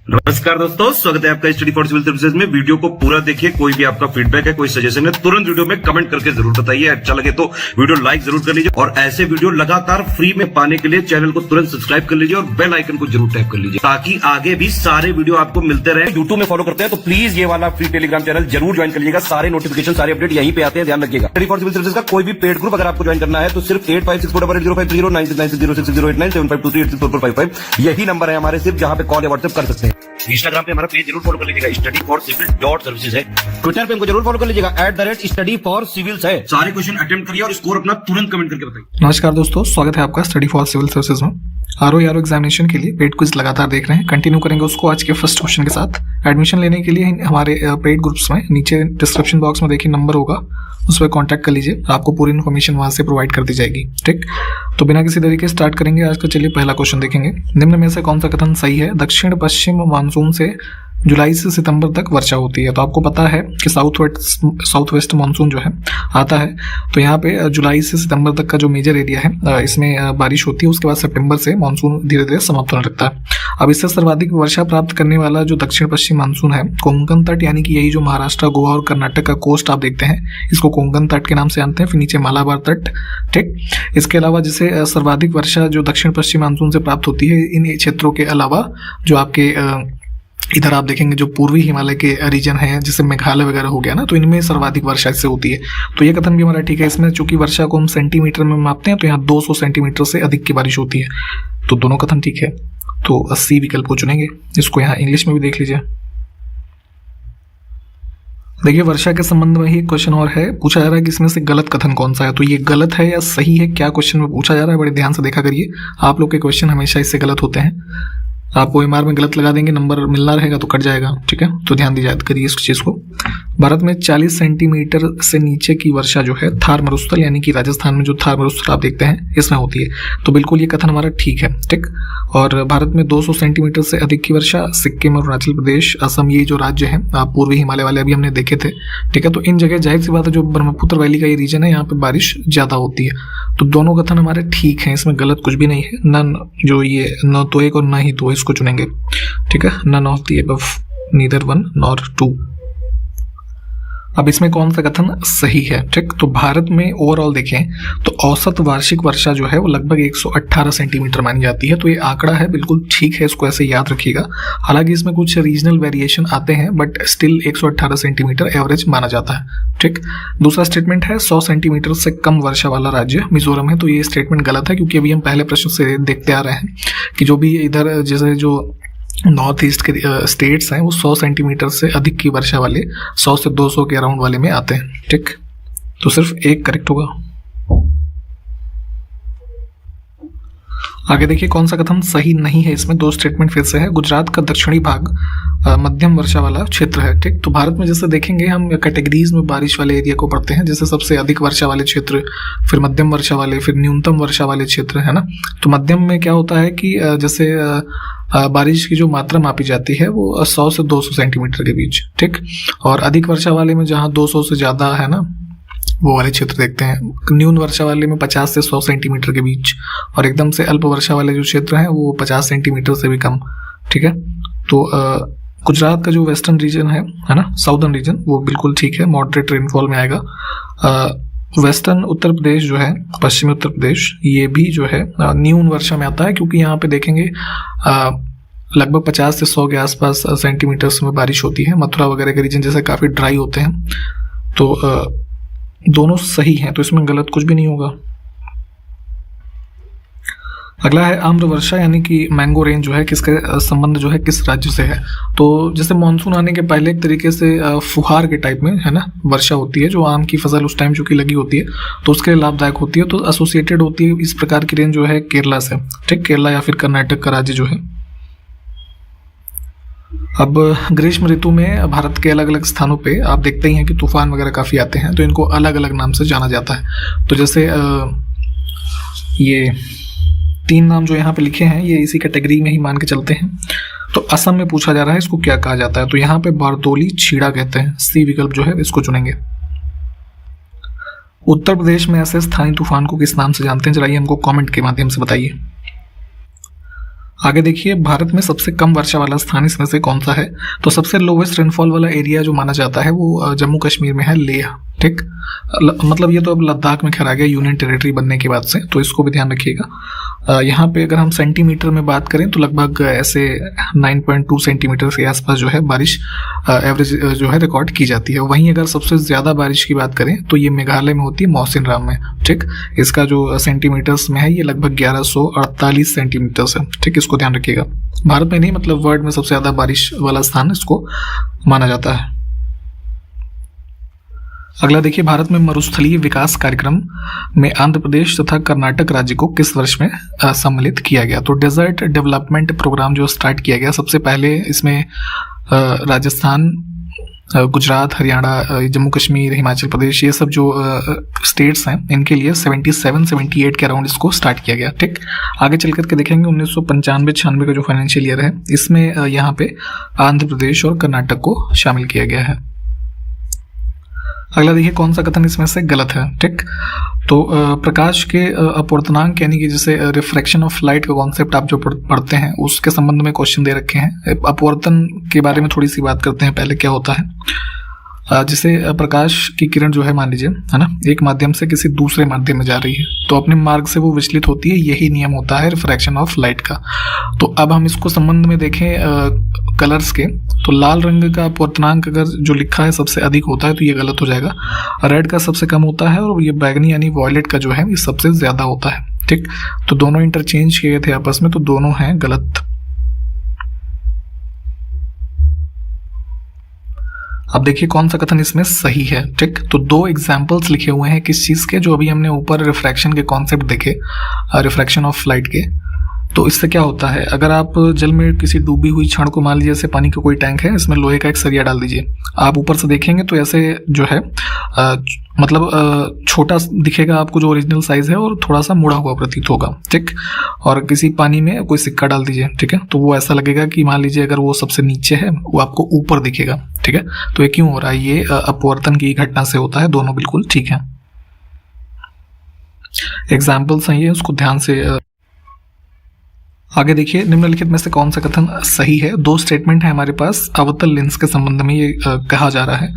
नमस्कार दोस्तों, स्वागत है आपका स्टडी फॉर सिविल सर्विसेज में। वीडियो को पूरा देखिए। कोई भी आपका फीडबैक है, कोई सजेशन है, तुरंत वीडियो में कमेंट करके जरूर बताइए। अच्छा लगे तो वीडियो लाइक जरूर कर लीजिए और ऐसे वीडियो लगातार फ्री में पाने के लिए चैनल को तुरंत सब्सक्राइब कर लीजिए और बेल आइकन को जरूर टैप कर लीजिए ताकि आगे भी सारे वीडियो आपको मिलते रहे। यूट्यूब में फॉलो करते हैं तो प्लीज ये वाला फ्री टेलीग्राम चैनल जरूर ज्वाइन कर लीजिएगा। सारे नोटिफिकेशन, सारे अपडेट यहीं पे आते हैं, ध्यान रखिएगा। स्टडी फॉर सिविल सर्विसेज का कोई भी पेड ग्रुप अगर आपको ज्वाइन करना है तो सिर्फ 85648056060609797523864455 यही नंबर है हमारे, सिर्फ जहां पे कॉल या व्हाट्सएप कर सकते हैं। इंस्टाग्राम पे हमारा पेज जरूर फॉलो कर लीजिएगा, स्टडी फॉर सिविल .सर्विसेज है। ट्विटर पे हमको जरूर फॉलो कर लीजिएगा, @study for civils है। सारे क्वेश्चन अटेम्प्ट करिए और स्कोर अपना तुरंत कमेंट करके बताइए। नमस्कार दोस्तों, स्वागत है आपका स्टडी फॉर सिविल सर्विसेज में। आरओ एग्जामिनेशन के लिए पेड क्विज लगातार देख रहे हैं, कंटिन्यू करेंगे उसको आज के फर्स्ट क्वेश्चन के साथ। एडमिशन लेने के लिए हमारे पेड ग्रुप्स में नीचे डिस्क्रिप्शन बॉक्स में देखिए नंबर होगा, उस पर कॉन्टैक्ट कर लीजिए, आपको पूरी इन्फॉर्मेशन वहां से प्रोवाइड कर दी जाएगी। ठीक, तो बिना किसी तरीके स्टार्ट करेंगे आज का। चलिए पहला क्वेश्चन देखेंगे। निम्न में से कौन सा कथन सही है? दक्षिण पश्चिम मानसून से जुलाई से सितंबर तक वर्षा होती है। तो आपको पता है कि साउथ वेस्ट मानसून जो है आता है, तो यहाँ पे जुलाई से सितंबर तक का जो मेजर एरिया है इसमें बारिश होती है। उसके बाद सितंबर से मानसून धीरे धीरे समाप्त होने लगता है। अब इससे सर्वाधिक वर्षा प्राप्त करने वाला जो दक्षिण पश्चिम मानसून है, कोंकण तट, यानी कि यही जो महाराष्ट्र, गोवा और कर्नाटक का कोस्ट आप देखते हैं, इसको कोंकण तट के नाम से जानते हैं। फिर नीचे मालाबार तट। ठीक, इसके अलावा जिसे सर्वाधिक वर्षा जो दक्षिण पश्चिम मानसून से प्राप्त होती है, इन क्षेत्रों के अलावा जो आपके इधर आप देखेंगे जो पूर्वी हिमालय के रीजन है, जैसे मेघालय वगैरह हो गया ना, तो इनमें सर्वाधिक वर्षा इससे होती है। तो ये कथन भी हमारा ठीक है। इसमें चूंकि वर्षा को हम सेंटीमीटर में मापते हैं, तो यहाँ 200 सेंटीमीटर से अधिक की बारिश होती है, तो दोनों कथन ठीक है। तो 80 विकल्प को चुनेंगे। इसको यहाँ इंग्लिश में भी देख लीजिए। देखिए, वर्षा के संबंध में ही क्वेश्चन और है, पूछा जा रहा है कि इसमें से गलत कथन कौन सा है। तो ये गलत है या सही है, क्या क्वेश्चन में पूछा जा रहा है, बड़े ध्यान से देखा करिए। आप लोग के क्वेश्चन हमेशा इससे गलत होते हैं। आप OMR में गलत लगा देंगे, नंबर मिलना रहेगा तो कट जाएगा। ठीक है, तो ध्यान दीजिए, याद करिए इस चीज को। भारत में 40 सेंटीमीटर से नीचे की वर्षा जो है थार मरुस्थल, यानी कि राजस्थान में जो थार मरुस्थल आप देखते हैं, इसमें होती है। तो बिल्कुल ये कथन हमारा ठीक है। ठीक, और भारत में 200 सेंटीमीटर से अधिक की वर्षा सिक्किम, अरुणाचल प्रदेश, असम, ये जो राज्य हैं पूर्वी हिमालय वाले अभी हमने देखे थे। ठीक है, तो इन जगह जाहिर सी बात है, जो ब्रह्मपुत्र वैली का ये रीजन है, यहाँ पे बारिश ज्यादा होती है। तो दोनों कथन हमारे ठीक है, इसमें गलत कुछ भी नहीं है। नन जो ये न तो एक और न ही दो, इसको चुनेंगे। ठीक है, none of the above, neither one nor two. अब इसमें कौन सा कथन सही है? ठीक, तो भारत में ओवरऑल देखें तो औसत वार्षिक वर्षा जो है वो लगभग 118 सेंटीमीटर मानी जाती है। तो ये आंकड़ा है, बिल्कुल ठीक है, इसको ऐसे याद रखिएगा। हालांकि इसमें कुछ रीजनल वेरिएशन आते हैं, बट स्टिल 118 सेंटीमीटर एवरेज माना जाता है। ठीक, दूसरा स्टेटमेंट है 100 सेंटीमीटर से कम वर्षा वाला राज्य मिजोरम है। तो ये स्टेटमेंट गलत है, क्योंकि अभी हम पहले प्रश्न से देखते आ रहे हैं कि जो भी इधर जैसे जो नॉर्थ ईस्ट के स्टेट्स हैं वो 100 सेंटीमीटर से अधिक की वर्षा वाले 100 से 200 के अराउंड वाले में आते हैं। ठीक, तो सिर्फ एक करेक्ट होगा। आगे देखिए कौन सा कथन सही नहीं है। इसमें दो स्टेटमेंट फिर से है। गुजरात का दक्षिणी भाग मध्यम वर्षा वाला क्षेत्र है। ठीक, तो भारत में जैसे देखेंगे हम कैटेगरीज में बारिश वाले एरिया को पढ़ते हैं, जैसे सबसे अधिक वर्षा वाले क्षेत्र, फिर मध्यम वर्षा वाले, फिर न्यूनतम वर्षा वाले क्षेत्र, है ना। तो मध्यम में क्या होता है कि जैसे बारिश की जो मात्रा मापी जाती है वो 100 से 200 सेंटीमीटर के बीच। ठीक, और अधिक वर्षा वाले में जहाँ 200 से ज्यादा है ना, वो वाले क्षेत्र देखते हैं। न्यून वर्षा वाले में 50 से 100 सेंटीमीटर के बीच, और एकदम से अल्प वर्षा वाले जो क्षेत्र हैं वो 50 सेंटीमीटर से भी कम। ठीक है, तो गुजरात का जो वेस्टर्न रीजन है ना, साउदर्न रीजन, वो बिल्कुल ठीक है, मॉडरेट रेनफॉल में आएगा। वेस्टर्न उत्तर प्रदेश जो है, पश्चिमी उत्तर प्रदेश, ये भी जो है न्यून वर्षा में आता है, क्योंकि यहाँ पे देखेंगे लगभग 50 से 100 के आसपास सेंटीमीटर्स में बारिश होती है। मथुरा वगैरह के रीजन जैसे काफी ड्राई होते हैं। तो दोनों सही हैं, तो इसमें गलत कुछ भी नहीं होगा। अगला है आम्र वर्षा, यानी कि मैंगो रेन जो है, किसका संबंध जो है किस राज्य से है। तो जैसे मानसून आने के पहले एक तरीके से फुहार के टाइप में, है ना, वर्षा होती है, जो आम की फसल उस टाइम चूंकि लगी होती है तो उसके लिए लाभदायक होती है। तो एसोसिएटेड होती है इस प्रकार की रेन जो है केरला से। ठीक, केरला या फिर कर्नाटक का राज्य जो है। अब ग्रीष्म ऋतु में भारत के अलग अलग स्थानों पे आप देखते ही हैं कि तूफान वगैरह काफी आते हैं, तो इनको अलग अलग नाम से जाना जाता है। तो जैसे ये 3 नाम जो यहाँ पे लिखे हैं ये इसी कैटेगरी में ही मान के चलते हैं। तो असम में पूछा जा रहा है इसको क्या कहा जाता है, तो यहाँ पे बारदोली छीड़ा कहते हैं। सी विकल्प जो है इसको चुनेंगे। उत्तर प्रदेश में ऐसे स्थानीय तूफान को किस नाम से जानते हैं, चलाइए हमको कमेंट के माध्यम से बताइए। आगे देखिए, भारत में सबसे कम वर्षा वाला स्थान इसमें से कौन सा है? तो सबसे लोवेस्ट रेनफॉल वाला एरिया जो माना जाता है वो जम्मू कश्मीर में है, लेह। ठीक, मतलब ये तो अब लद्दाख में खैर आ गया यूनियन टेरिटरी बनने के बाद से, तो इसको भी ध्यान रखिएगा। यहाँ पे अगर हम सेंटीमीटर में बात करें तो लगभग ऐसे 9.2 सेंटीमीटर के आसपास जो है बारिश एवरेज जो है रिकॉर्ड की जाती है। वहीं अगर सबसे ज़्यादा बारिश की बात करें तो ये मेघालय में होती है, मौसिनराम में। ठीक, इसका जो सेंटीमीटर्स में है ये लगभग 1148 सेंटीमीटर्स है। ठीक, इसको ध्यान रखिएगा। भारत में नहीं, मतलब वर्ल्ड में सबसे ज़्यादा बारिश वाला स्थान इसको माना जाता है। अगला देखिए, भारत में मरुस्थलीय विकास कार्यक्रम में आंध्र प्रदेश तथा कर्नाटक राज्य को किस वर्ष में सम्मिलित किया गया? तो डेजर्ट डेवलपमेंट प्रोग्राम जो स्टार्ट किया गया, सबसे पहले इसमें राजस्थान, गुजरात, हरियाणा, जम्मू कश्मीर, हिमाचल प्रदेश, ये सब जो स्टेट्स हैं इनके लिए 77-78 के अराउंड इसको स्टार्ट किया गया। ठीक, आगे चल करके देखेंगे 1995-96 का जो फाइनेंशियल ईयर है इसमें यहाँ पे आंध्र प्रदेश और कर्नाटक को शामिल किया गया है। अगला देखिए, कौन सा कथन इसमें से गलत है? ठीक, तो प्रकाश के अपवर्तनांक यानी कि जैसे रिफ्रैक्शन ऑफ लाइट का कॉन्सेप्ट आप जो पढ़ते हैं उसके संबंध में क्वेश्चन दे रखे हैं। अपवर्तन के बारे में थोड़ी सी बात करते हैं पहले, क्या होता है। जैसे प्रकाश की किरण जो है, मान लीजिए, है ना, एक माध्यम से किसी दूसरे माध्यम में जा रही है तो अपने मार्ग से वो विचलित होती है, यही नियम होता है रिफ्रैक्शन ऑफ लाइट का। तो अब हम इसको संबंध में देखें कलर्स के, तो लाल रंग का अपवर्तनांक अगर जो लिखा है सबसे अधिक होता है तो ये गलत हो जाएगा। रेड का सबसे कम होता है और ये बैगनी यानी वॉयलेट का जो है ये सबसे ज्यादा होता है। ठीक, तो दोनों इंटरचेंज किए थे आपस में, तो दोनों हैं गलत। अब देखिए कौन सा कथन इसमें सही है। ठीक, तो दो एग्जाम्पल्स लिखे हुए हैं किस चीज के, जो अभी हमने ऊपर रिफ्रैक्शन के कॉन्सेप्ट देखे, रिफ्रैक्शन ऑफ लाइट के। तो इससे क्या होता है, अगर आप जल में किसी डूबी हुई क्षण को, मान लीजिए जैसे पानी का कोई टैंक है, इसमें लोहे का एक सरिया डाल दीजिए, आप ऊपर से देखेंगे तो ऐसे जो है मतलब छोटा दिखेगा आपको जो ओरिजिनल साइज है और थोड़ा सा मुड़ा हुआ प्रतीत होगा। ठीक, और किसी पानी में कोई सिक्का डाल दीजिए, ठीक है, तो वो ऐसा लगेगा कि मान लीजिए अगर वो सबसे नीचे है वो आपको ऊपर दिखेगा। ठीक है, तो ये क्यों हो रहा है? ये अपवर्तन की घटना से होता है। दोनों बिल्कुल ठीक है, एग्जाम्पल्स हैं ये, उसको ध्यान से। आगे देखिए, निम्नलिखित में से कौन सा कथन सही है? दो स्टेटमेंट है हमारे पास अवतल लेंस के संबंध में, ये कहा जा रहा है,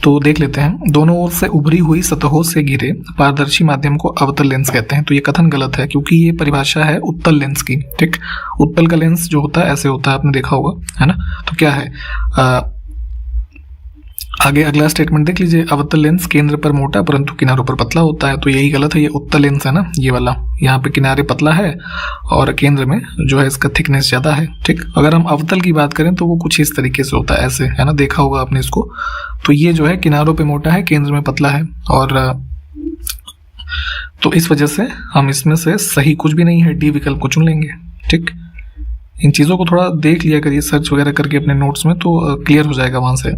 तो देख लेते हैं। दोनों ओर से उभरी हुई सतहों से घिरे पारदर्शी माध्यम को अवतल लेंस कहते हैं। तो ये कथन गलत है क्योंकि ये परिभाषा है उत्तल लेंस की। ठीक, उत्तल का लेंस जो होता है ऐसे होता है, आपने देखा होगा, है ना। तो क्या है आगे अगला स्टेटमेंट देख लीजिए, अवतल लेंस केंद्र पर मोटा परंतु किनारों पर पतला होता है। तो यही गलत है, ये उत्तल लेंस है ना, ये वाला, यहाँ पे किनारे पतला है और केंद्र में जो है इसका थिकनेस ज्यादा है। ठीक, अगर हम अवतल की बात करें तो वो कुछ इस तरीके से होता है, ऐसे, है ना, देखा होगा आपने इसको। तो ये जो है किनारों पे मोटा है, केंद्र में पतला है, और तो इस वजह से हम इसमें से सही कुछ भी नहीं है, डी विकल्प को चुन लेंगे। ठीक, इन चीजों को थोड़ा देख लिया करिए सर्च वगैरह करके अपने नोट्स में, तो क्लियर हो जाएगा वहां से।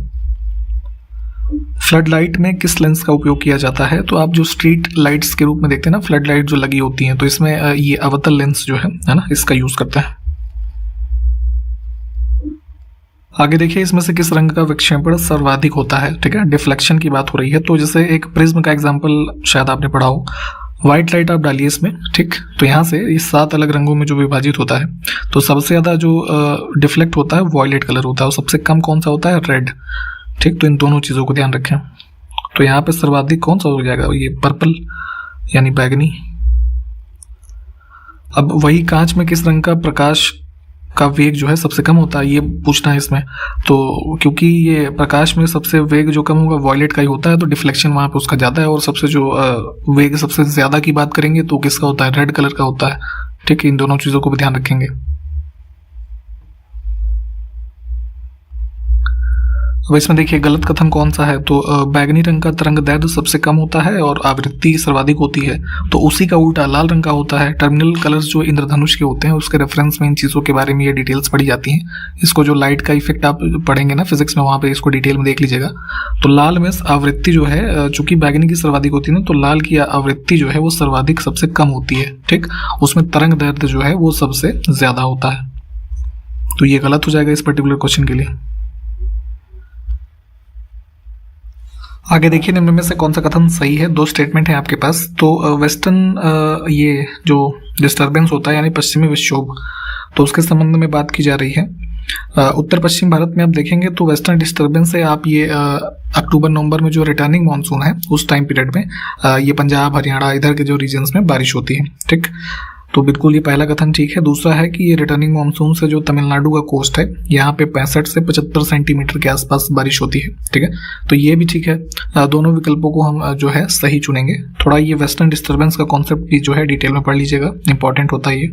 फ्लड लाइट में किस लेंस का उपयोग किया जाता है? तो आप जो स्ट्रीट लाइट्स के रूप में देखते हैं ना, फ्लड लाइट जो लगी होती हैं, तो इसमें ये अवतल लेंस जो है ना, इसका यूज करते हैं। आगे देखिए, इसमें से किस रंग का विक्षेपण सर्वाधिक होता है? ठीक है, डिफ्लेक्शन की बात हो रही है, तो जैसे एक प्रिज्म का एग्जांपल शायद आपने पढ़ा हो, व्हाइट लाइट आप डालिए इसमें, ठीक, तो यहाँ से इस 7 अलग रंगों में जो विभाजित होता है, तो सबसे ज्यादा जो डिफ्लेक्ट होता है वॉयलेट कलर होता है, और सबसे कम कौन सा होता है? रेड। ठीक, तो इन दोनों चीजों को ध्यान रखें। तो यहाँ पे सर्वाधिक कौन सा हो जाएगा? ये पर्पल यानी बैगनी। अब वही कांच में किस रंग का प्रकाश का वेग जो है सबसे कम होता है, ये पूछना है इसमें। तो क्योंकि ये प्रकाश में सबसे वेग जो कम होगा वॉयलेट का ही होता है, तो डिफ्लेक्शन वहां पे उसका ज्यादा है, और सबसे जो वेग सबसे ज्यादा की बात करेंगे तो किसका होता है? रेड कलर का होता है। ठीक, इन दोनों चीजों को भी ध्यान रखेंगे। अब इसमें देखिए गलत कथन कौन सा है, तो बैगनी रंग का तरंग दैर्ध्य सबसे कम होता है और आवृत्ति सर्वाधिक होती है, तो उसी का उल्टा लाल रंग का होता है। टर्मिनल कलर्स जो इंद्रधनुष के होते हैं उसके रेफरेंस में इन चीज़ों के बारे में ये डिटेल्स पढ़ी जाती हैं। इसको जो लाइट का इफेक्ट आप पढ़ेंगे ना फिजिक्स में, वहाँ पे इसको डिटेल में देख लीजिएगा। तो लाल में आवृत्ति जो है, चूंकि बैगनी की सर्वाधिक होती है ना, तो लाल की आवृत्ति जो है वो सर्वाधिक सबसे कम होती है। ठीक, उसमें तरंग दैर्ध्य जो है वो सबसे ज्यादा होता है, तो ये गलत हो जाएगा इस पर्टिकुलर क्वेश्चन के लिए। आगे देखिए, निम्न में से कौन सा कथन सही है? दो स्टेटमेंट है आपके पास। तो वेस्टर्न ये जो डिस्टर्बेंस होता है यानी पश्चिमी विक्षोभ, तो उसके संबंध में बात की जा रही है। उत्तर पश्चिम भारत में आप देखेंगे तो वेस्टर्न डिस्टर्बेंस से आप ये अक्टूबर नवंबर में जो रिटर्निंग मानसून है उस टाइम पीरियड में ये पंजाब हरियाणा इधर के जो रीजन्स में बारिश होती है। ठीक, तो बिल्कुल ये पहला कथन ठीक है। दूसरा है कि ये रिटर्निंग मानसून से जो तमिलनाडु का कोस्ट है यहाँ पे 65 से 75 सेंटीमीटर के आसपास बारिश होती है। ठीक है, तो ये भी ठीक है। दोनों विकल्पों को हम जो है सही चुनेंगे। थोड़ा ये वेस्टर्न डिस्टर्बेंस का कॉन्सेप्ट भी जो है डिटेल में पढ़ लीजिएगा, इंपॉर्टेंट होता है ये।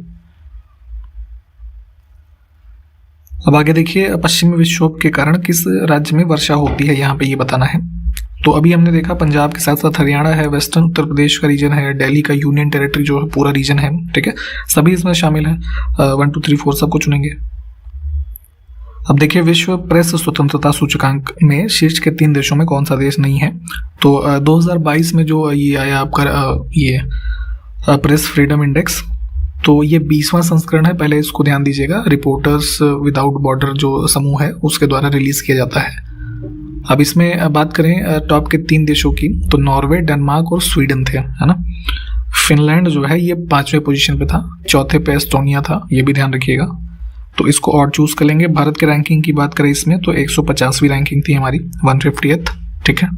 अब आगे देखिए, पश्चिमी विक्षोभ के कारण किस राज्य में वर्षा होती है, यहाँ पे ये बताना है। तो अभी हमने देखा पंजाब के साथ साथ हरियाणा है, वेस्टर्न उत्तर प्रदेश का रीजन है, दिल्ली का यूनियन टेरिटरी जो है पूरा रीजन है। ठीक है, सभी इसमें शामिल है। 1 2 3 4 सबको चुनेंगे। अब देखिए, विश्व प्रेस स्वतंत्रता सूचकांक में शीर्ष के 3 देशों में कौन सा देश नहीं है। तो 2022 में जो ये आया आपका ये प्रेस फ्रीडम इंडेक्स, तो ये 20वां संस्करण है। पहले इसको ध्यान दीजिएगा, रिपोर्टर्स विदाउट बॉर्डर जो समूह है उसके द्वारा रिलीज किया जाता है। अब इसमें बात करें टॉप के 3 देशों की, तो नॉर्वे, डेनमार्क और स्वीडन थे, है ना। फिनलैंड जो है ये 5वें पोजीशन पे था, 4थे पे एस्टोनिया था, ये भी ध्यान रखिएगा। तो इसको और चूज कर लेंगे। भारत के रैंकिंग की बात करें इसमें तो 150वीं रैंकिंग थी हमारी, 150th। ठीक है,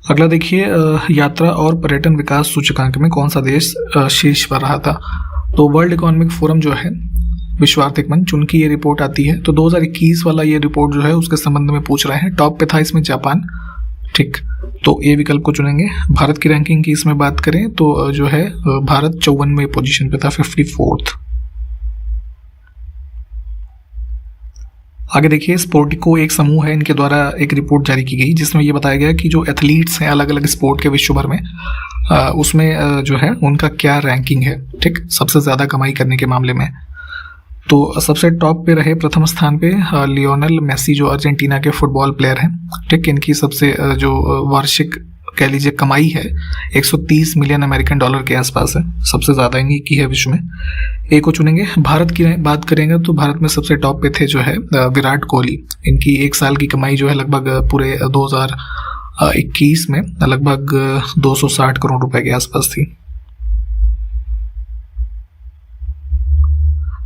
अगला देखिए, यात्रा और पर्यटन विकास सूचकांक में कौन सा देश शीर्ष पर रहा था। तो वर्ल्ड इकोनॉमिक फोरम जो है, विश्व आर्थिक मंच, उनकी ये रिपोर्ट आती है। तो 2021 वाला ये रिपोर्ट जो है उसके संबंध में पूछ रहे हैं। टॉप पे था इसमें जापान। ठीक, तो ए विकल्प को चुनेंगे। भारत की रैंकिंग की इसमें बात करें तो जो है भारत 54वें पोजीशन पे था, 54th। आगे देखिए, स्पोर्टिको एक समूह है, इनके द्वारा एक रिपोर्ट जारी की गई जिसमें ये बताया गया कि जो एथलीट्स हैं अलग अलग स्पोर्ट के विश्व भर में, उसमें जो है उनका क्या रैंकिंग है। ठीक, सबसे ज्यादा कमाई करने के मामले में तो सबसे टॉप पे रहे प्रथम स्थान पे लियोनेल मेसी जो अर्जेंटीना के फुटबॉल प्लेयर हैं। ठीक, इनकी सबसे जो वार्षिक कह लीजिए कमाई है 130 मिलियन अमेरिकन डॉलर के आसपास है, सबसे ज्यादा इनकी की है विश्व में। ए को चुनेंगे। भारत की बात करेंगे तो भारत में सबसे टॉप पे थे जो है विराट कोहली। इनकी एक साल की कमाई जो है लगभग पूरे 2021 में लगभग 260 करोड़ रुपए के आसपास थी।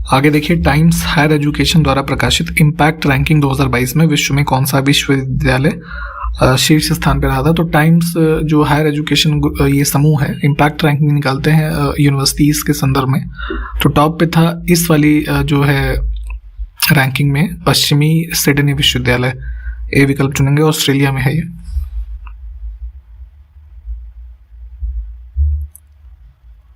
आगे देखिए, टाइम्स हायर एजुकेशन द्वारा प्रकाशित इम्पैक्ट रैंकिंग 2022 में विश्व में कौन सा विश्वविद्यालय शीर्ष स्थान पर रहा था। तो टाइम्स जो हायर एजुकेशन ये समूह है, इम्पैक्ट रैंकिंग निकालते हैं यूनिवर्सिटीज के संदर्भ में। तो टॉप पे था इस वाली जो है रैंकिंग में पश्चिमी सिडनी विश्वविद्यालय। ए विकल्प चुनेंगे, ऑस्ट्रेलिया में है ये।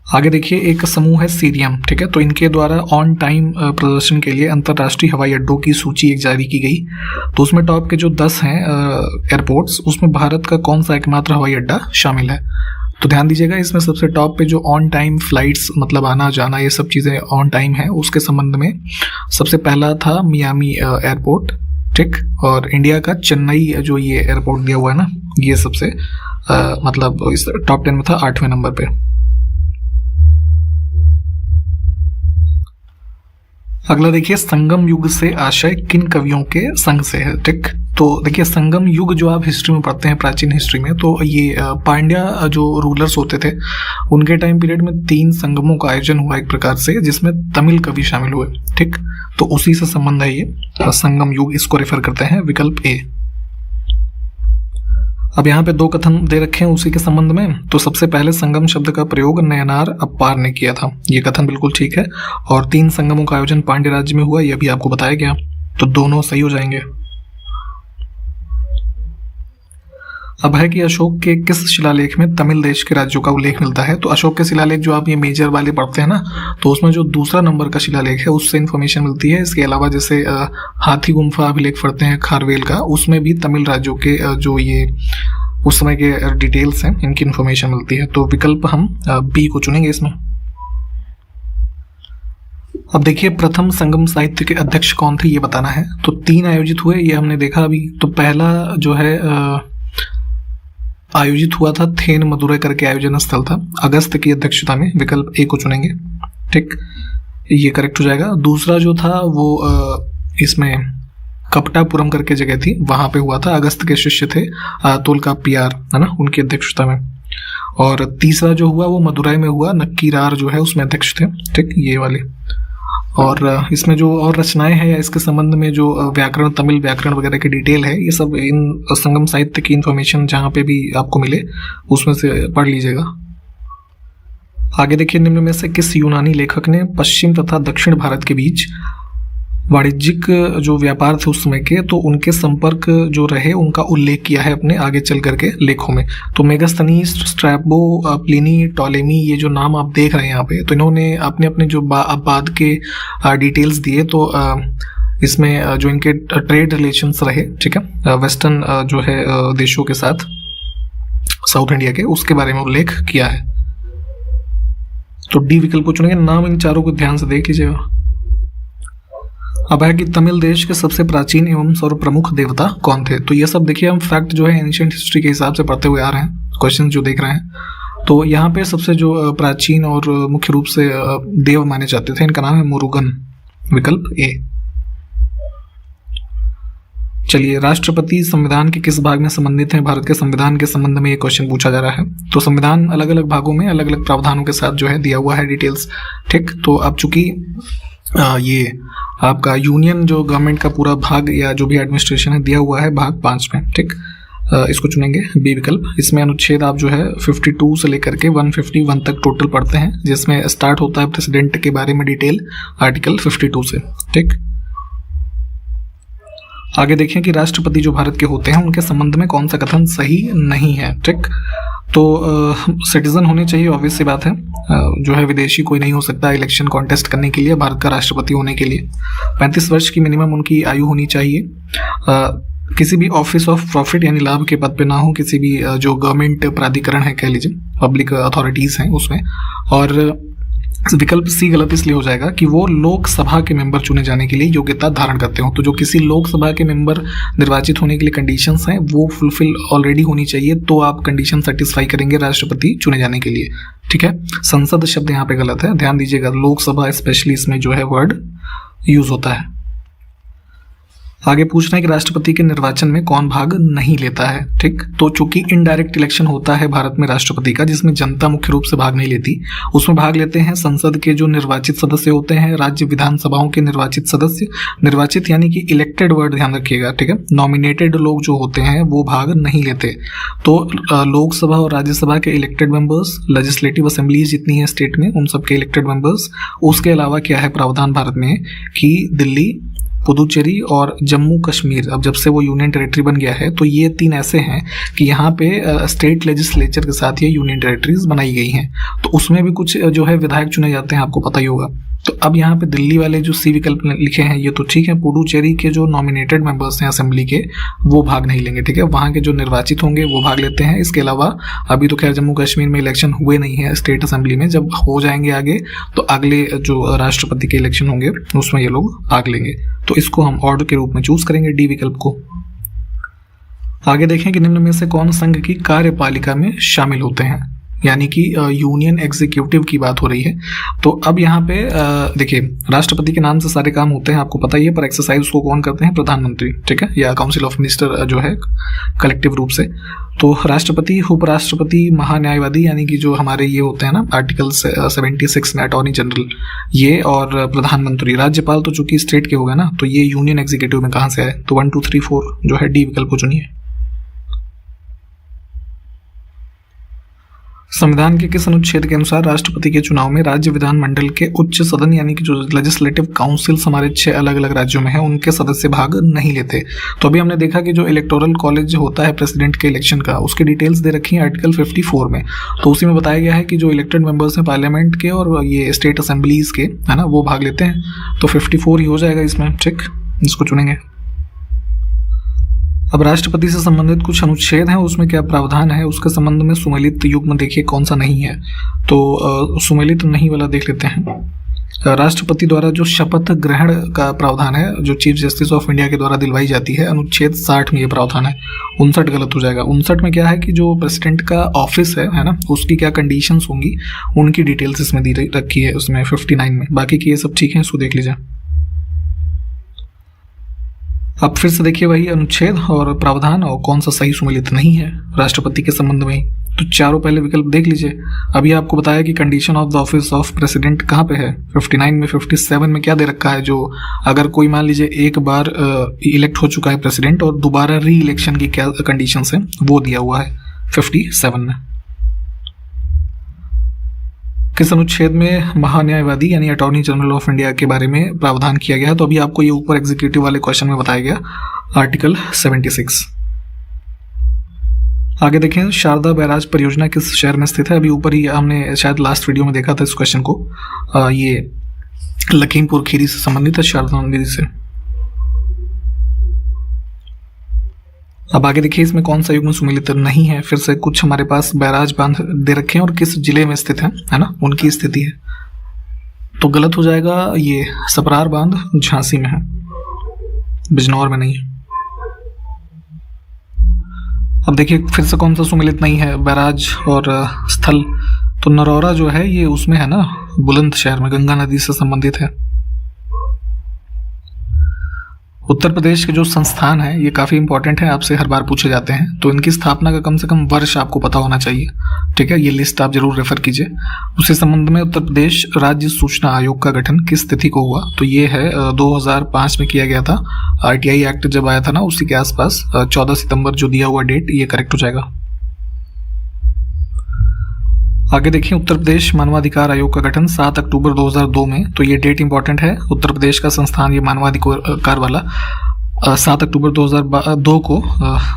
आगे देखिए, एक समूह है सीरियम। ठीक है, तो इनके द्वारा ऑन टाइम प्रदर्शन के लिए अंतर्राष्ट्रीय हवाई अड्डों की सूची एक जारी की गई। तो उसमें टॉप के जो 10 हैं एयरपोर्ट्स, उसमें भारत का कौन सा एकमात्र हवाई अड्डा शामिल है। तो ध्यान दीजिएगा, इसमें सबसे टॉप पे जो ऑन टाइम फ्लाइट्स मतलब आना जाना ये सब चीज़ें ऑन टाइम है, उसके संबंध में सबसे पहला था मियामी एयरपोर्ट। ठीक, और इंडिया का चेन्नई जो ये एयरपोर्ट दिया हुआ है ना, ये सबसे मतलब इस टॉप 10 में था 8वें नंबर पे। अगला देखिए, संगम युग से आशय किन कवियों के संग से है। ठीक, तो देखिए संगम युग जो आप हिस्ट्री में पढ़ते हैं, प्राचीन हिस्ट्री में, तो ये पांड्या जो रूलर्स होते थे उनके टाइम पीरियड में 3 संगमों का आयोजन हुआ एक प्रकार से, जिसमें तमिल कवि शामिल हुए। ठीक, तो उसी से संबंध है ये संगम युग, इसको रेफर करते हैं, विकल्प ए। अब यहाँ पे 2 कथन दे रखे हैं उसी के संबंध में। तो सबसे पहले संगम शब्द का प्रयोग नयनार अप्पार ने किया था, ये कथन बिल्कुल ठीक है। और 3 संगमों का आयोजन पांड्य राज्य में हुआ, यह भी आपको बताया गया, तो दोनों सही हो जाएंगे। अब है कि अशोक के किस शिलालेख में तमिल देश के राज्यों का उल्लेख मिलता है। तो अशोक के शिलालेख जो आप ये मेजर वाले पढ़ते हैं ना, तो उसमें जो दूसरा नंबर का शिलालेख है उससे इन्फॉर्मेशन मिलती है। इसके अलावा जैसे हाथी गुम्फा अभिलेख पढ़ते हैं खारवेल का, उसमें भी तमिल राज्यों के जो ये उस समय के डिटेल्स हैं इनकी इन्फॉर्मेशन मिलती है। तो विकल्प हम बी को चुनेंगे इसमें। अब देखिए, प्रथम संगम साहित्य के अध्यक्ष कौन थे ये बताना है। तो 3 आयोजित हुए, ये हमने देखा अभी। तो पहला जो है आयोजित हुआ था थेन मदुरै करके आयोजन स्थल था, अगस्त की अध्यक्षता में, विकल्प ए को चुनेंगे। ठीक, ये करेक्ट हो जाएगा। दूसरा जो था वो इसमें कपटापुरम करके जगह थी, वहां पे हुआ था, अगस्त के शिष्य थे तोलकाप्पियार, है ना, उनकी अध्यक्षता में। और तीसरा जो हुआ वो मदुरई में हुआ, नक्कीरार जो है उसमें अध्यक्ष थे, ठीक, ये वाले। और इसमें जो और रचनाएं हैं या इसके संबंध में जो व्याकरण, तमिल व्याकरण वगैरह की डिटेल है, ये सब इन संगम साहित्य की इन्फॉर्मेशन जहाँ पे भी आपको मिले उसमें से पढ़ लीजिएगा। आगे देखिए, निम्न में से किस यूनानी लेखक ने पश्चिम तथा दक्षिण भारत के बीच वाणिज्यिक जो व्यापार थे उस समय के, तो उनके संपर्क जो रहे उनका उल्लेख किया है अपने आगे चल करके लेखों में। तो मेगास्थनीज, स्ट्रैबो, प्लिनी, टॉलेमी, ये जो नाम आप देख रहे हैं यहाँ पे, तो इन्होंने अपने अपने जो बाद के डिटेल्स दिए। तो इसमें जो इनके ट्रेड रिलेशंस रहे, ठीक है, वेस्टर्न जो है देशों के साथ, साउथ इंडिया के, उसके बारे में उल्लेख किया है। तो डी विकल्प को चुनेंगे। नाम इन चारों को ध्यान से देख लीजिएगा। अब है कि तमिल देश के सबसे प्राचीन एवं सर्वप्रमुख देवता कौन थे। तो ये सब देखिए हम फैक्ट जो है एंशिएंट हिस्ट्री के हिसाब से पढ़ते हुए आ रहे हैं, क्वेश्चन जो देख रहे हैं। तो यहाँ पे सबसे जो प्राचीन और मुख्य रूप से देव माने जाते थे, इनका नाम है मुरुगन, विकल्प ए। चलिए, राष्ट्रपति संविधान के किस भाग में संबंधित हैं? भारत के संविधान के संबंध में ये क्वेश्चन पूछा जा रहा है। तो संविधान अलग अलग भागों में अलग अलग प्रावधानों के साथ जो है दिया हुआ है डिटेल्स, ठीक। तो अब चूंकि ये आपका यूनियन जो गवर्नमेंट का पूरा भाग या जो भी एडमिनिस्ट्रेशन है दिया हुआ है भाग 5 में, ठीक। इसको चुनेंगे बी विकल्प। इसमें अनुच्छेद आप जो है 52 से लेकर के 151 तक टोटल पढ़ते हैं, जिसमें स्टार्ट होता है प्रेसिडेंट के बारे में डिटेल आर्टिकल 52 से, ठीक। आगे देखें कि राष्ट्रपति जो भारत के होते हैं उनके संबंध में कौन सा कथन सही नहीं है, ठीक। तो सिटीजन होने चाहिए, ऑब्वियस सी बात है। जो है विदेशी कोई नहीं हो सकता इलेक्शन कॉन्टेस्ट करने के लिए, भारत का राष्ट्रपति होने के लिए। 35 वर्ष की मिनिमम उनकी आयु होनी चाहिए। किसी भी ऑफिस ऑफ प्रॉफिट यानी लाभ के पद पे ना हो, किसी भी जो गवर्नमेंट प्राधिकरण है, कह लीजिए पब्लिक अथॉरिटीज हैं उसमें। और विकल्प सी गलत इसलिए हो जाएगा कि वो लोकसभा के मेंबर चुने जाने के लिए योग्यता धारण करते हो। तो जो किसी लोकसभा के मेंबर निर्वाचित होने के लिए कंडीशंस हैं वो फुलफिल ऑलरेडी होनी चाहिए, तो आप कंडीशन सेटिस्फाई करेंगे राष्ट्रपति चुने जाने के लिए, ठीक है। संसद शब्द यहाँ पे गलत है, ध्यान दीजिएगा। लोकसभा स्पेशली इसमें जो है वर्ड यूज होता है। आगे पूछना है कि राष्ट्रपति के निर्वाचन में कौन भाग नहीं लेता है, ठीक। तो चूंकि इनडायरेक्ट इलेक्शन होता है भारत में राष्ट्रपति का, जिसमें जनता मुख्य रूप से भाग नहीं लेती, उसमें भाग लेते हैं संसद के जो निर्वाचित सदस्य होते हैं, राज्य विधानसभाओं के निर्वाचित सदस्य। निर्वाचित यानी कि इलेक्टेड वर्ड ध्यान रखिएगा, ठीक है। नॉमिनेटेड लोग जो होते हैं वो भाग नहीं लेते। तो लोकसभा और राज्यसभा के इलेक्टेड मेंबर्स, लेजिस्लेटिव असेंबलीज जितनी है स्टेट में, उन सबके इलेक्टेड मेंबर्स। उसके अलावा क्या है प्रावधान भारत में कि दिल्ली, पुदुचेरी और जम्मू कश्मीर, अब जब से वो यूनियन टेरिटरी बन गया है, तो ये 3 ऐसे हैं कि यहाँ पे स्टेट लेजिस्लेचर के साथ ये यूनियन टेरिटरीज बनाई गई हैं। तो उसमें भी कुछ जो है विधायक चुने जाते हैं, आपको पता ही होगा। तो अब यहाँ पे दिल्ली वाले जो सी विकल्प लिखे हैं ये तो ठीक है। पुडुचेरी के जो नॉमिनेटेड मेंबर्स हैं असेंबली के, वो भाग नहीं लेंगे, ठीक है। वहाँ के जो निर्वाचित होंगे वो भाग लेते हैं। इसके अलावा अभी तो खैर जम्मू कश्मीर में इलेक्शन हुए नहीं है स्टेट असेंबली में, जब हो जाएंगे आगे तो अगले जो राष्ट्रपति के इलेक्शन होंगे उसमें ये लोग भाग लेंगे। तो इसको हम ऑर्डर के रूप में चूज करेंगे, डी विकल्प को। आगे देखें कि निम्न में से कौन संघ की कार्यपालिका में शामिल होते हैं, यानी कि यूनियन एग्जीक्यूटिव की बात हो रही है। तो अब यहाँ पे देखिए राष्ट्रपति के नाम से सारे काम होते हैं, आपको पता ही है, पर एक्सरसाइज को कौन करते हैं? प्रधानमंत्री, ठीक है, या काउंसिल ऑफ मिनिस्टर जो है कलेक्टिव रूप से। तो राष्ट्रपति, उपराष्ट्रपति, महान्यायवादी यानी कि जो हमारे ये होते हैं ना आर्टिकल 76 में अटॉर्नी जनरल, ये, और प्रधानमंत्री। राज्यपाल तो चूंकि स्टेट के होगा ना, तो ये यूनियन एग्जीक्यूटिव में कहाँ से आए? तो 1 2 3 4 जो है डी विकल्प को चुनिए। संविधान के किस अनुच्छेद के अनुसार राष्ट्रपति के चुनाव में राज्य विधानमंडल के उच्च सदन यानी कि जो लेजिस्लेटिव काउंसिल्स हमारे 6 अलग अलग राज्यों में है उनके सदस्य भाग नहीं लेते? तो अभी हमने देखा कि जो इलेक्टोरल कॉलेज होता है प्रेसिडेंट के इलेक्शन का, उसकी डिटेल्स दे रखी है आर्टिकल 54 में। तो उसी में बताया गया है कि जो इलेक्टेड मेंबर्स हैं पार्लियामेंट के और ये स्टेट असेंबलीज के, है ना, वो भाग लेते हैं। तो 54 ही हो जाएगा इसमें, ठीक, इसको चुनेंगे। अब राष्ट्रपति से संबंधित कुछ अनुच्छेद हैं, उसमें क्या प्रावधान है उसके संबंध में सुमेलित युग्म देखिए कौन सा नहीं है। तो सुमेलित नहीं वाला देख लेते हैं। राष्ट्रपति द्वारा जो शपथ ग्रहण का प्रावधान है, जो चीफ जस्टिस ऑफ इंडिया के द्वारा दिलवाई जाती है, अनुच्छेद 60 में ये प्रावधान है। 59 गलत हो जाएगा। 59 में क्या है कि जो प्रेसिडेंट का ऑफिस है ना, उसकी क्या कंडीशंस होंगी उनकी डिटेल्स इसमें दी रखी है उसमें 59 में। बाकी की ये सब ठीक है, इसको देख लीजिए। अब फिर से देखिए वही अनुच्छेद और प्रावधान और कौन सा सही सुमेलित नहीं है राष्ट्रपति के संबंध में। तो चारों पहले विकल्प देख लीजिए। अभी आपको बताया कि condition of the office of president कहाँ पे है, 59 में, 57 में क्या दे रखा है, जो अगर कोई मान लीजिए एक बार इलेक्ट हो चुका है प्रेसिडेंट और दोबारा री इलेक्शन की क्या कंडीशंस हैं वो दिया हुआ है 57 में। किस अनुच्छेद में महान्यायवादी यानी अटॉर्नी जनरल ऑफ इंडिया के बारे में प्रावधान किया गया है? तो अभी आपको ये ऊपर एग्जीक्यूटिव वाले क्वेश्चन में बताया गया, आर्टिकल 76। आगे देखें, शारदा बैराज परियोजना किस शहर में स्थित है? अभी ऊपर ही हमने शायद लास्ट वीडियो में देखा था इस क्वेश्चन को। ये लखीमपुर खीरी से संबंधित है, शारदा नदी से। अब आगे देखिए, इसमें कौन सा युग्म सुमेलित नहीं है? फिर से कुछ हमारे पास बैराज बांध दे रखे हैं और किस जिले में स्थित है ना, उनकी स्थिति है। तो गलत हो जाएगा, ये सपरार बांध झांसी में है, बिजनौर में नहीं है। अब देखिए फिर से कौन सा सुमेलित नहीं है, बैराज और स्थल। तो नरौरा जो है ये उसमें है ना, बुलंदशहर में, गंगा नदी से संबंधित है। उत्तर प्रदेश के जो संस्थान है ये काफ़ी इंपॉर्टेंट है, आपसे हर बार पूछे जाते हैं, तो इनकी स्थापना का कम से कम वर्ष आपको पता होना चाहिए। ठीक है, ये लिस्ट आप जरूर रेफर कीजिए। उसी संबंध में उत्तर प्रदेश राज्य सूचना आयोग का गठन किस तिथि को हुआ? तो ये है 2005 में किया गया था। RTI एक्ट जब आया था ना, उसी के आसपास 14 सितंबर जो दिया हुआ डेट, ये करेक्ट हो जाएगा। आगे देखिए, उत्तर प्रदेश मानवाधिकार आयोग का गठन 7 अक्टूबर 2002 में, तो ये डेट इंपॉर्टेंट है। उत्तर प्रदेश का संस्थान ये मानवाधिकार वाला 7 अक्टूबर 2002 को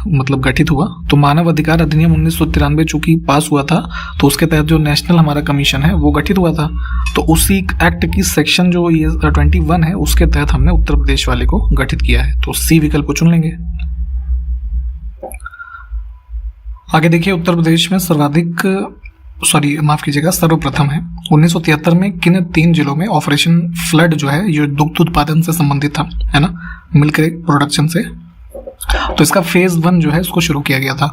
मतलब गठित हुआ। तो मानव अधिकार अधिनियम 1993 चूंकि पास हुआ था, तो उसके तहत जो नेशनल हमारा कमीशन है वो गठित हुआ था। तो उसी एक्ट की सेक्शन जो ये 21 है, उसके तहत हमने उत्तर प्रदेश वाले को गठित किया है। तो सी विकल्प को चुन लेंगे। आगे देखिए, उत्तर प्रदेश में सर्वप्रथम है 1973 में किन 3 जिलों में ऑपरेशन फ्लड जो है ये दुग्ध उत्पादन से संबंधित था, है ना, मिल्क प्रोडक्शन से। तो इसका फेज 1 जो है इसको शुरू किया गया था।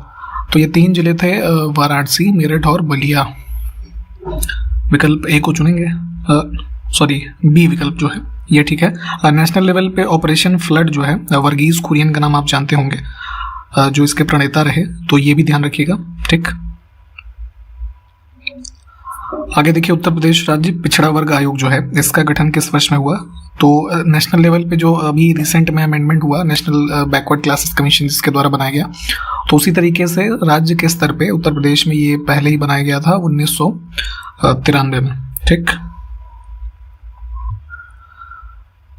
तो ये 3 जिले थे, वाराणसी, मेरठ और बलिया। विकल्प ए को चुनेंगे, बी विकल्प जो है ये ठीक है। नेशनल लेवल पे ऑपरेशन फ्लड जो है, वर्गीज कुरियन का नाम आप जानते होंगे, जो इसके प्रणेता रहे, तो ये भी ध्यान रखिएगा। ठीक, आगे देखिए, उत्तर प्रदेश राज्य पिछड़ा वर्ग आयोग जो है इसका गठन किस वर्ष में हुआ? तो नेशनल लेवल पे जो अभी रिसेंट में अमेंडमेंट हुआ, नेशनल बैकवर्ड क्लासेस कमीशन जिसके द्वारा बनाया गया, तो उसी तरीके से राज्य के स्तर पे उत्तर प्रदेश में ये पहले ही बनाया गया था 1993 में। ठीक,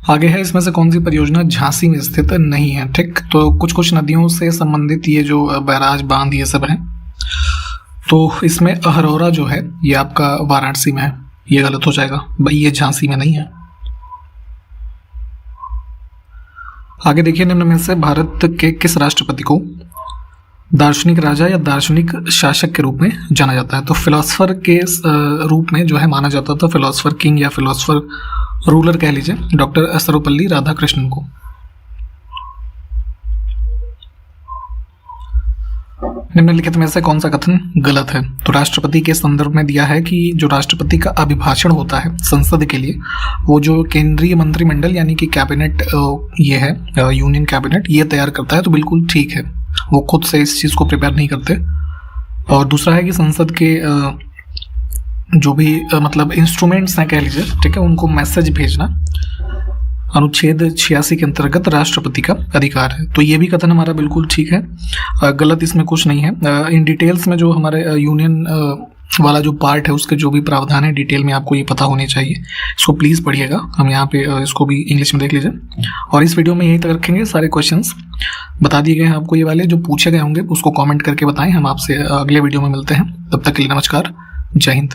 आगे है, इसमें से कौन सी परियोजना झांसी में स्थित नहीं है? ठीक, तो कुछ नदियों से संबंधित ये जो बैराज बांध ये सब है, तो इसमें अहरौरा जो है ये आपका वाराणसी में है, ये गलत हो जाएगा भाई, ये झांसी में नहीं है। आगे देखिए, निम्न में से भारत के किस राष्ट्रपति को दार्शनिक राजा या दार्शनिक शासक के रूप में जाना जाता है? तो फिलोसफर के रूप में जो है माना जाता था, फिलोसफर किंग या फिलोसफर रूलर कह लीजिए, डॉक्टर सर्वपल्ली राधाकृष्णन को। निम्नलिखित में से कौन सा कथन गलत है? तो राष्ट्रपति के संदर्भ में दिया है कि जो राष्ट्रपति का अभिभाषण होता है संसद के लिए, वो जो केंद्रीय मंत्रिमंडल यानी कि कैबिनेट ये है, यूनियन कैबिनेट, ये तैयार करता है। तो बिल्कुल ठीक है, वो खुद से इस चीज़ को प्रिपेयर नहीं करते। और दूसरा है कि संसद के जो भी मतलब इंस्ट्रूमेंट्स हैं कह लीजिए, ठीक है, उनको मैसेज भेजना अनुच्छेद 86 के अंतर्गत राष्ट्रपति का अधिकार है। तो ये भी कथन हमारा बिल्कुल ठीक है, गलत इसमें कुछ नहीं है। इन डिटेल्स में जो हमारे यूनियन वाला जो पार्ट है उसके जो भी प्रावधान है डिटेल में आपको ये पता होने चाहिए, इसको प्लीज़ पढ़िएगा। हम यहाँ पे इसको भी इंग्लिश में देख लीजिए। और इस वीडियो में यहीं तक रखेंगे, सारे क्वेश्चंस बता दिए गए हैं आपको। ये वाले जो पूछे गए होंगे उसको कमेंट करके बताएं, हम आपसे अगले वीडियो में मिलते हैं। तब तक के लिए नमस्कार, जय हिंद।